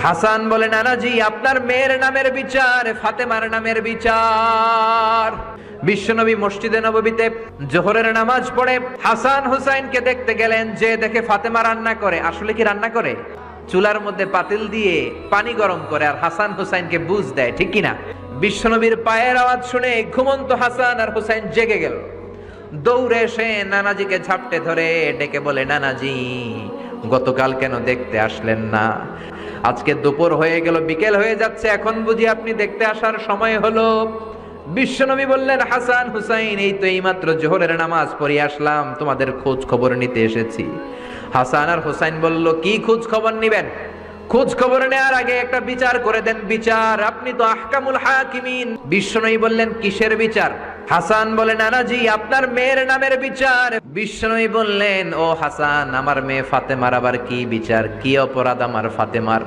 হাসান বলে, নানাজি আপনার মেয়ের নামের বিচার, ফাতেমার নামের বিচার। বিশ্বনবী মসজিদে নববীতে জোহরের নামাজ পড়ে হাসান হুসাইনকে দেখতে গেলেন, যে দেখে ফাতেমা রান্না করে। আসলে কি রান্না করে? চুলার মধ্যে পাতিল দিয়ে পানি গরম করে আর হাসান হুসাইনকে বুঝ দেয়, ঠিক কিনা? বিশ্বনবীর পায়ের আওয়াজ শুনে ঘুমন্ত হাসান আর হুসাইন জেগে গেল। দৌড়ে এসে নানাজিকে ঝাপটে ধরে ডেকে বলে, নানাজি গতকাল কেন দেখতে আসলেন না? আজকে দুপুর হয়ে গেল, বিকেল হয়ে যাচ্ছে, এখন বুঝি আপনি দেখতে আসার সময় হলো? বিশ্বনবী বললেন, হাসান হুসাইন এই তো এইমাত্র জোহরের নামাজ পড়ে আসলাম, তোমাদের খোঁজ খবর নিতে এসেছি। হাসান আর হুসাইন বলল, কি খোঁজ খবর নিবেন? খোঁজ খবর নেওয়ার আগে একটা বিচার করে দেন, বিচার। আপনি তো আহকামুল হাকিমিন। বিশ্বনবী বললেন, কিসের বিচার? হাসান বলে, নানাজি আপনার মেয়ের নামের বিচার। বিশ্বনবী বললেন, ও হাসান, আমার মেয়ে ফাতেমার আবার কি বিচার? কি অপরাধ আমার ফাতেমার?